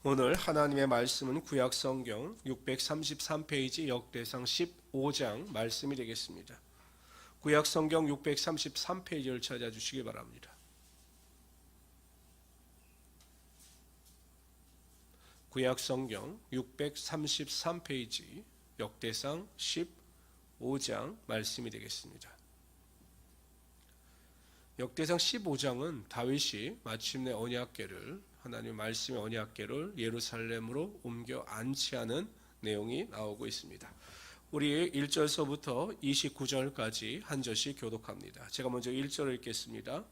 오늘 하나님의 말씀은 구약성경 633페이지 역대상 15장 말씀이 되겠습니다. 구약성경 633페이지를 찾아주시기 바랍니다. 구약성경 633페이지 역대상 15장 말씀이 되겠습니다. 역대상 15장은 다윗이 마침내 하나님의 말씀의 언약궤를 예루살렘으로 옮겨 안치하는 내용이 나오고 있습니다. 우리 1절서부터 29절까지 한 절씩 교독합니다. 제가 먼저 1절을 읽겠습니다.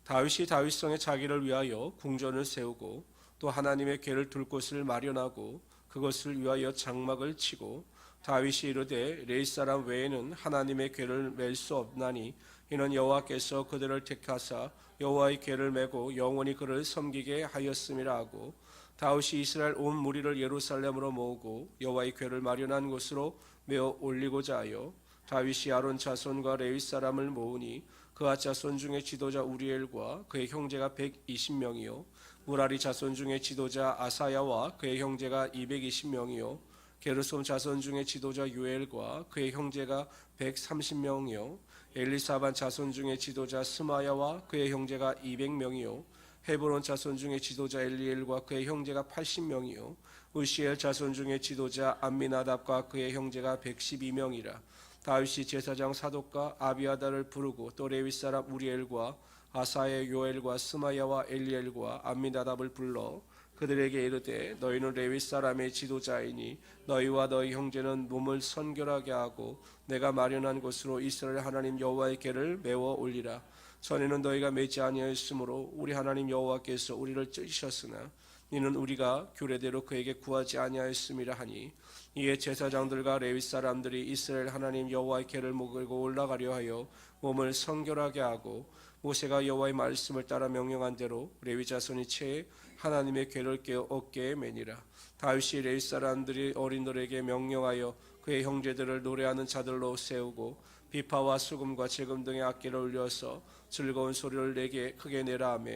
다윗이 다윗성에 자기를 위하여 궁전을 세우고 또 하나님의 궤를 둘 곳을 마련하고 그것을 위하여 장막을 치고 다윗이 이르되 레위 사람 외에는 하나님의 궤를 맬 수 없나니 이는 여호와께서 그들을 택하사 여호와의 궤를 메고 영원히 그를 섬기게 하였음이라 하고 다윗이 이스라엘 온 무리를 예루살렘으로 모으고 여호와의 궤를 마련한 곳으로 메어 올리고자 하여 다윗이 아론 자손과 레위 사람을 모으니 그가 자손 중에 지도자 우리엘과 그의 형제가 120명이요 무라리 자손 중에 지도자 아사야와 그의 형제가 220명이요 게르솜 자손 중에 지도자 요엘과 그의 형제가 130명이요 엘리사반 자손 중에 지도자 스마야와 그의 형제가 200명이요 헤브론 자손 중에 지도자 엘리엘과 그의 형제가 80명이요 우시엘 자손 중에 지도자 암미나답과 그의 형제가 112명이라 다윗이 제사장 사독과 아비아다를 부르고 또 레위 사람 우리엘과 아사의 요엘과 스마야와 엘리엘과 암미나답을 불러 그들에게 이르되 너희는 레위 사람의 지도자이니 너희와 너희 형제는 몸을 선결하게 하고 내가 마련한 곳으로 이스라엘 하나님 여호와의 궤를 메워 올리라. 전에는 너희가 매지 아니하였으므로 우리 하나님 여호와께서 우리를 찢으셨으나 이는 우리가 규례대로 그에게 구하지 아니하였음이라 하니 이에 제사장들과 레위 사람들이 이스라엘 하나님 여호와의 궤를 모으고 올라가려 하여 몸을 선결하게 하고 모세가 여호와의 말씀을 따라 명령한 대로 레위 자손이 채 하나님의 궤를 깨어 어깨에 매니라. 다윗이 레위 사람들이 어린들에게 명령하여 그의 형제들을 노래하는 자들로 세우고 비파와 수금과 재금 등의 악기를 울려서 즐거운 소리를 내게 크게 내라 하며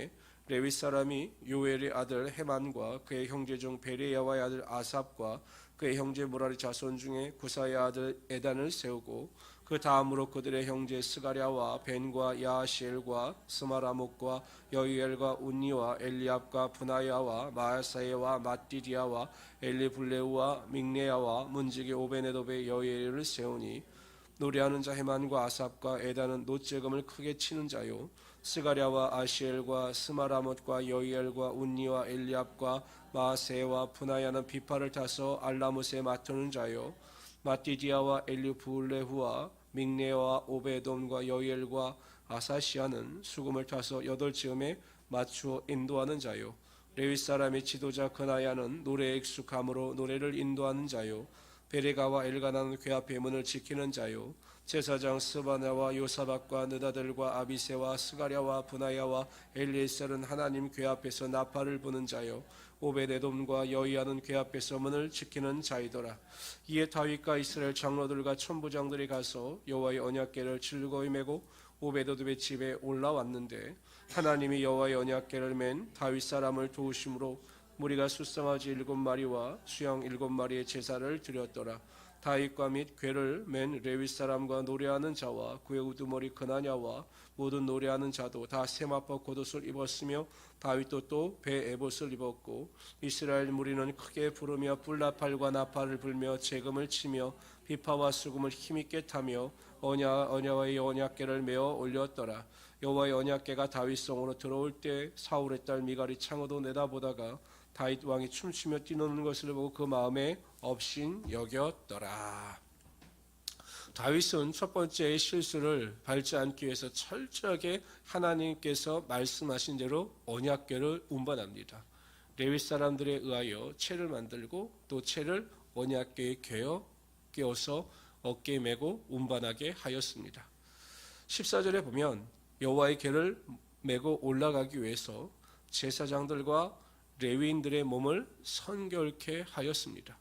레위 사람이 요엘의 아들 헤만과 그의 형제 중 베레야와의 아들 아삽과 그의 형제 무라리 자손 중에 구사의 아들 에단을 세우고 그 다음으로 그들의 형제 스가랴와 벤과 야시엘과 스마라목과 여이엘과 운니와 엘리압과 분하야와 마아사야와 마띠디아와 엘리블레우와 믹네야와 문지기 오베네돔의 여이엘을 세우니 노래하는 자 헤만과 아삽과 에단은 노재금을 크게 치는 자요 스가랴와 아시엘과 스마라못과 여이엘과 운니와 엘리압과 마아세와 분하야는 비파를 타서 알라못에 맡우는 자요 마띠디아와 엘리블레후와 믹네와 오베돔과 여이엘과 아사시아는 수금을 타서 여덟 즈음에 맞추어 인도하는 자요 레위 사람의 지도자 그나야는 노래에 익숙함으로 노래를 인도하는 자요 베레가와 엘가나는 궤 앞의 문을 지키는 자요 제사장 스바나와 요사박과 느다들과 아비세와 스가랴와 분하야와 엘리에셀은 하나님 궤 앞에서 나팔을 부는 자요 오베데돔과 여이야는 궤 앞에서 문을 지키는 자이더라. 이에 다윗과 이스라엘 장로들과 천부장들이 가서 여호와의 언약궤를 즐거이 메고 오베데돔의 집에 올라왔는데 하나님이 여호와의 언약궤를 맨 다윗 사람을 도우심으로 무리가 숫상아지 7마리와 수양 7마리의 제사를 드렸더라. 다윗과 및 궤를 맨 레위 사람과 노래하는 자와 그의 우두머리 그나냐와 모든 노래하는 자도 다 세마포 겉옷을 입었으며 다윗도 또 배 에봇을 입었고 이스라엘 무리는 크게 부르며 뿔나팔과 나팔을 불며 재금을 치며 비파와 수금을 힘있게 타며 언야와의 언약궤를 메어 올렸더라. 여호와의 언약궤가 다윗성으로 들어올 때 사울의 딸 미갈이 창으로 내다보다가 다윗 왕이 춤추며 뛰노는 것을 보고 그 마음에 업신 여겼더라. 다윗은 첫 번째 실수를 밟지 않기 위해서 철저하게 하나님께서 말씀하신 대로 언약궤를 운반합니다. 레위 사람들에 의하여 채를 만들고 또 채를 언약궤에 끼워서 어깨에 메고 운반하게 하였습니다. 14절에 보면 여호와의 궤를 메고 올라가기 위해서 제사장들과 레위인들의 몸을 선결케 하였습니다.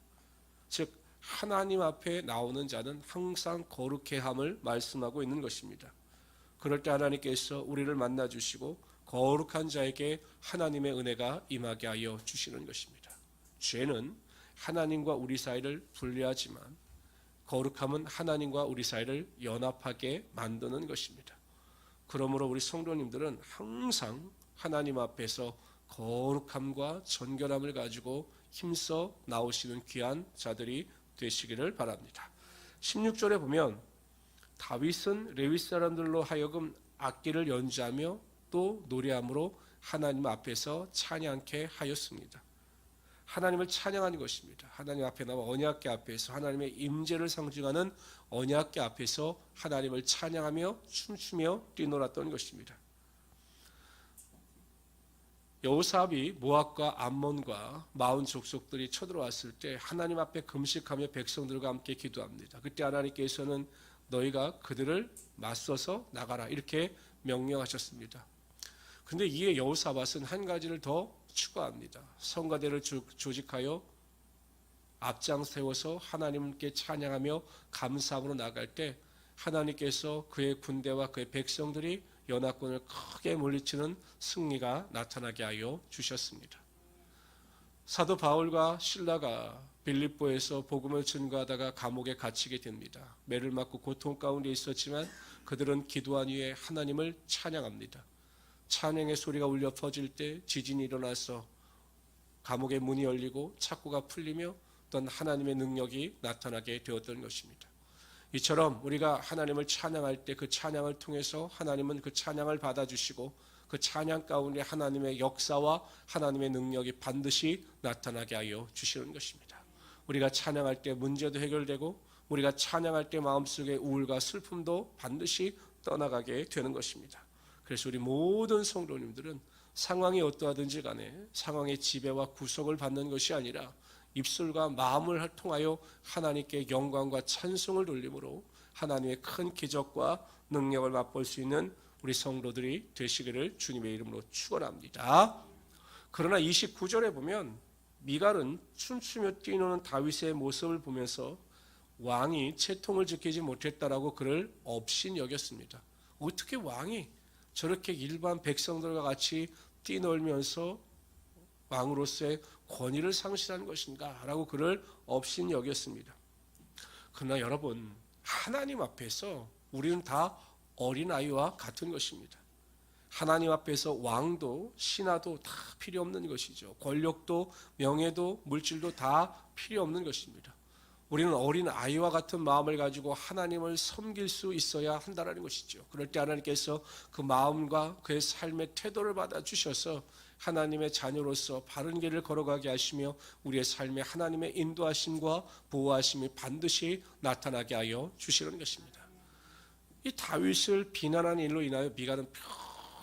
즉 하나님 앞에 나오는 자는 항상 거룩해 함을 말씀하고 있는 것입니다. 그럴 때 하나님께서 우리를 만나 주시고 거룩한 자에게 하나님의 은혜가 임하게 하여 주시는 것입니다. 죄는 하나님과 우리 사이를 분리하지만 거룩함은 하나님과 우리 사이를 연합하게 만드는 것입니다. 그러므로 우리 성도님들은 항상 하나님 앞에서 거룩함과 정결함을 가지고 힘써 나오시는 귀한 자들이 되시기를 바랍니다. 16절에 보면 다윗은 레위 사람들로 하여금 악기를 연주하며 또 노래함으로 하나님 앞에서 찬양케 하였습니다. 하나님을 찬양하는 것입니다. 하나님 앞에 나와 언약궤 앞에서 하나님의 임재를 상징하는 언약궤 앞에서 하나님을 찬양하며 춤추며 뛰놀았던 것입니다. 여호사압이 모압과 암몬과 마온 족속들이 쳐들어왔을 때 하나님 앞에 금식하며 백성들과 함께 기도합니다. 그때 하나님께서는 너희가 그들을 맞서서 나가라 이렇게 명령하셨습니다. 그런데 이에 여호사밧은 한 가지를 더 추가합니다. 성가대를 조직하여 앞장 세워서 하나님께 찬양하며 감사함으로 나갈 때 하나님께서 그의 군대와 그의 백성들이 연합군을 크게 물리치는 승리가 나타나게 하여 주셨습니다. 사도 바울과 실라가 빌립보에서 복음을 전가하다가 감옥에 갇히게 됩니다. 매를 맞고 고통 가운데 있었지만 그들은 기도한 후에 하나님을 찬양합니다. 찬양의 소리가 울려 퍼질 때 지진이 일어나서 감옥의 문이 열리고 착고가 풀리며 어떤 하나님의 능력이 나타나게 되었던 것입니다. 이처럼 우리가 하나님을 찬양할 때 그 찬양을 통해서 하나님은 그 찬양을 받아주시고 그 찬양 가운데 하나님의 역사와 하나님의 능력이 반드시 나타나게 하여 주시는 것입니다. 우리가 찬양할 때 문제도 해결되고 우리가 찬양할 때 마음속의 우울과 슬픔도 반드시 떠나가게 되는 것입니다. 그래서 우리 모든 성도님들은 상황이 어떠하든지 간에 상황의 지배와 구속을 받는 것이 아니라 입술과 마음을 통하여 하나님께 영광과 찬송을 돌림으로 하나님의 큰 기적과 능력을 맛볼 수 있는 우리 성도들이 되시기를 주님의 이름으로 축원합니다. 그러나 29절에 보면 미갈은 춤추며 뛰노는 다윗의 모습을 보면서 왕이 채통을 지키지 못했다라고 그를 업신 여겼습니다. 어떻게 왕이 저렇게 일반 백성들과 같이 뛰놀면서 왕으로서의 권위를 상실한 것인가 라고 그를 업신 여겼습니다. 그러나 여러분, 하나님 앞에서 우리는 다 어린아이와 같은 것입니다. 하나님 앞에서 왕도 신하도 다 필요 없는 것이죠. 권력도 명예도 물질도 다 필요 없는 것입니다. 우리는 어린아이와 같은 마음을 가지고 하나님을 섬길 수 있어야 한다는 것이죠. 그럴 때 하나님께서 그 마음과 그의 삶의 태도를 받아주셔서 하나님의 자녀로서 바른 길을 걸어가게 하시며 우리의 삶에 하나님의 인도하심과 보호하심이 반드시 나타나게 하여 주시는 것입니다. 이 다윗을 비난한 일로 인하여 미갈은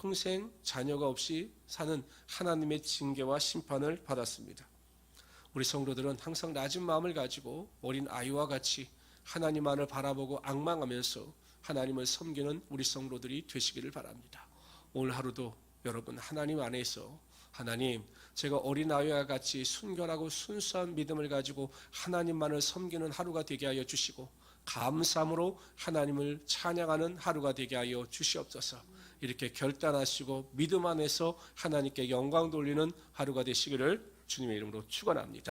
평생 자녀가 없이 사는 하나님의 징계와 심판을 받았습니다. 우리 성도들은 항상 낮은 마음을 가지고 어린 아이와 같이 하나님만을 바라보고 앙망하면서 하나님을 섬기는 우리 성도들이 되시기를 바랍니다. 오늘 하루도 여러분 하나님 안에서 하나님, 제가 어린아이와 같이 순결하고 순수한 믿음을 가지고 하나님만을 섬기는 하루가 되게 하여 주시고 감사함으로 하나님을 찬양하는 하루가 되게 하여 주시옵소서. 이렇게 결단하시고 믿음 안에서 하나님께 영광 돌리는 하루가 되시기를 주님의 이름으로 축원합니다.